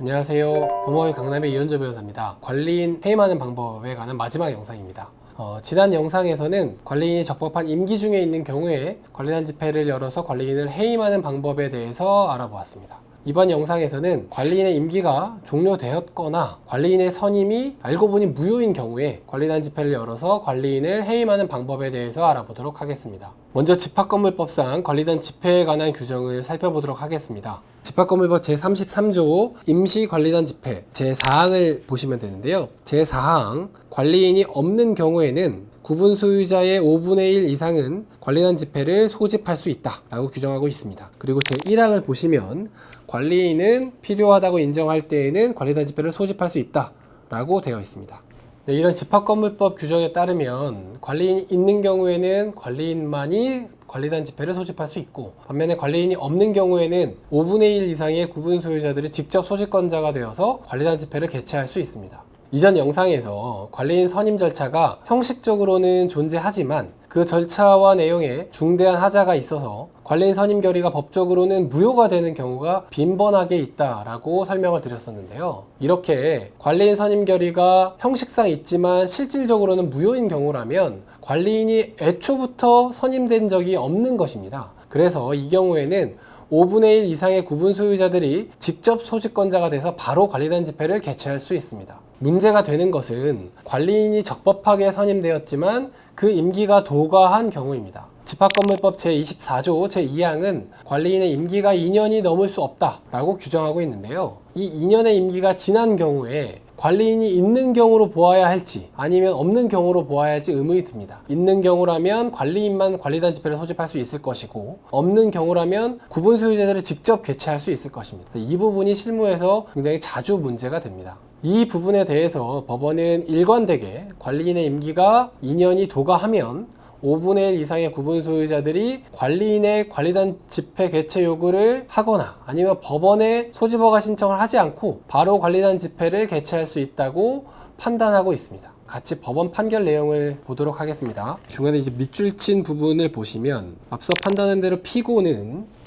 안녕하세요. 범어의 강남의 이현조 변호사입니다. 관리인 해임하는 방법에 관한 마지막 영상입니다. 지난 영상에서는 관리인이 적법한 임기 중에 있는 경우에 관리단 집회를 열어서 관리인을 해임하는 방법에 대해서 알아보았습니다. 이번 영상에서는 관리인의 임기가 종료되었거나 관리인의 선임이 알고 보니 무효인 경우에 관리단 집회를 열어서 관리인을 해임하는 방법에 대해서 알아보도록 하겠습니다. 먼저 집합건물법상 관리단 집회에 관한 규정을 살펴보도록 하겠습니다. 집합건물법 제33조 임시관리단 집회 제4항을 보시면 되는데요. 제4항 관리인이 없는 경우에는 구분 소유자의 5분의 1 이상은 관리단 집회를 소집할 수 있다 라고 규정하고 있습니다. 그리고 제1항을 보시면 관리인은 필요하다고 인정할 때에는 관리단 집회를 소집할 수 있다 라고 되어 있습니다. 네, 이런 집합건물법 규정에 따르면 관리인이 있는 경우에는 관리인만이 관리단 집회를 소집할 수 있고, 반면에 관리인이 없는 경우에는 5분의 1 이상의 구분 소유자들이 직접 소집권자가 되어서 관리단 집회를 개최할 수 있습니다. 이전 영상에서 관리인 선임 절차가 형식적으로는 존재하지만 그 절차와 내용에 중대한 하자가 있어서 관리인 선임 결의가 법적으로는 무효가 되는 경우가 빈번하게 있다라고 설명을 드렸었는데요. 이렇게 관리인 선임 결의가 형식상 있지만 실질적으로는 무효인 경우라면 관리인이 애초부터 선임된 적이 없는 것입니다. 그래서 이 경우에는 5분의 1 이상의 구분 소유자들이 직접 소집권자가 돼서 바로 관리단 집회를 개최할 수 있습니다. 문제가 되는 것은 관리인이 적법하게 선임되었지만 그 임기가 도과한 경우입니다. 집합건물법 제24조 제2항은 관리인의 임기가 2년이 넘을 수 없다라고 규정하고 있는데요. 이 2년의 임기가 지난 경우에 관리인이 있는 경우로 보아야 할지 아니면 없는 경우로 보아야 할지 의문이 듭니다. 있는 경우라면 관리인만 관리단 집회를 소집할 수 있을 것이고, 없는 경우라면 구분 소유자들을 직접 개최할 수 있을 것입니다. 이 부분이 실무에서 굉장히 자주 문제가 됩니다. 이 부분에 대해서 법원은 일관되게 관리인의 임기가 2년이 도과하면 5분의 1 이상의 구분 소유자들이 관리인의 관리단 집회 개최 요구를 하거나 아니면 법원에 소집허가 신청을 하지 않고 바로 관리단 집회를 개최할 수 있다고 판단하고 있습니다. 같이 법원 판결 내용을 보도록 하겠습니다. 중간에 이제 밑줄 친 부분을 보시면 앞서 판단한 대로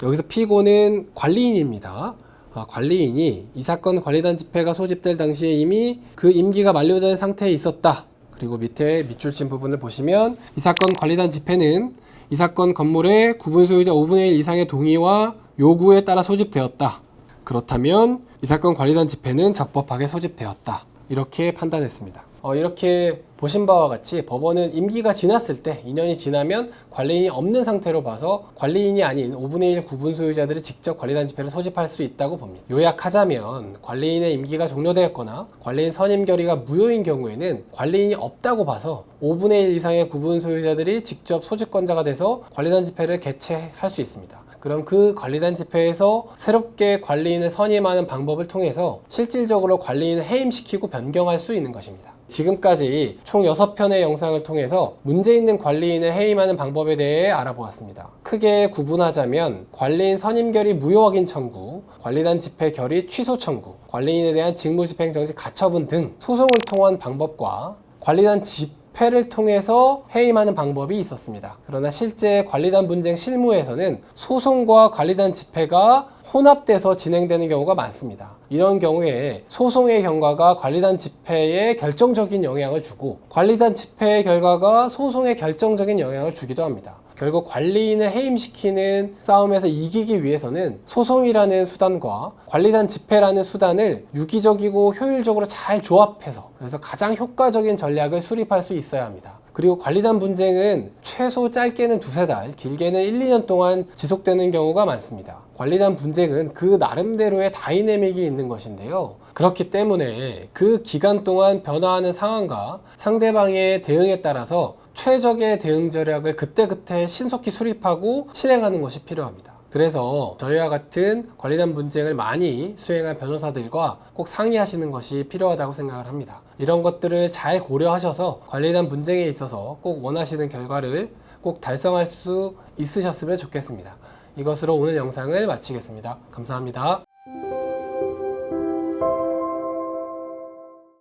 여기서 피고는 관리인입니다. 관리인이 이 사건 관리단 집회가 소집될 당시에 이미 그 임기가 만료된 상태에 있었다. 그리고 밑에 밑줄 친 부분을 보시면 이 사건 관리단 집회는 이 사건 건물의 구분 소유자 5분의 1 이상의 동의와 요구에 따라 소집되었다. 그렇다면 이 사건 관리단 집회는 적법하게 소집되었다. 이렇게 판단했습니다. 이렇게 보신 바와 같이 법원은 임기가 지났을 때 2년이 지나면 관리인이 없는 상태로 봐서 관리인이 아닌 5분의 1 구분 소유자들이 직접 관리단 집회를 소집할 수 있다고 봅니다. 요약하자면 관리인의 임기가 종료되었거나 관리인 선임 결의가 무효인 경우에는 관리인이 없다고 봐서 5분의 1 이상의 구분 소유자들이 직접 소집권자가 돼서 관리단 집회를 개최할 수 있습니다. 그럼 그 관리단 집회에서 새롭게 관리인을 선임하는 방법을 통해서 실질적으로 관리인을 해임시키고 변경할 수 있는 것입니다. 지금까지 총 6편의 영상을 통해서 문제 있는 관리인을 해임하는 방법에 대해 알아보았습니다. 크게 구분하자면 관리인 선임 결의 무효 확인 청구, 관리단 집회 결의 취소 청구, 관리인에 대한 직무집행정지 가처분 등 소송을 통한 방법과 관리단 집회를 통해서 해임하는 방법이 있었습니다. 그러나 실제 관리단 분쟁 실무에서는 소송과 관리단 집회가 혼합돼서 진행되는 경우가 많습니다. 이런 경우에 소송의 결과가 관리단 집회에 결정적인 영향을 주고 관리단 집회의 결과가 소송에 결정적인 영향을 주기도 합니다. 결국 관리인을 해임시키는 싸움에서 이기기 위해서는 소송이라는 수단과 관리단 집회라는 수단을 유기적이고 효율적으로 잘 조합해서 그래서 가장 효과적인 전략을 수립할 수 있어야 합니다. 그리고 관리단 분쟁은 최소 짧게는 2-3달, 길게는 1-2년 동안 지속되는 경우가 많습니다. 관리단 분쟁은 그 나름대로의 다이내믹이 있는 것인데요. 그렇기 때문에 그 기간 동안 변화하는 상황과 상대방의 대응에 따라서 최적의 대응 전략을 그때그때 신속히 수립하고 실행하는 것이 필요합니다. 그래서 저희와 같은 관리단 분쟁을 많이 수행한 변호사들과 꼭 상의하시는 것이 필요하다고 생각을 합니다. 이런 것들을 잘 고려하셔서 관리단 분쟁에 있어서 꼭 원하시는 결과를 꼭 달성할 수 있으셨으면 좋겠습니다. 이것으로 오늘 영상을 마치겠습니다. 감사합니다.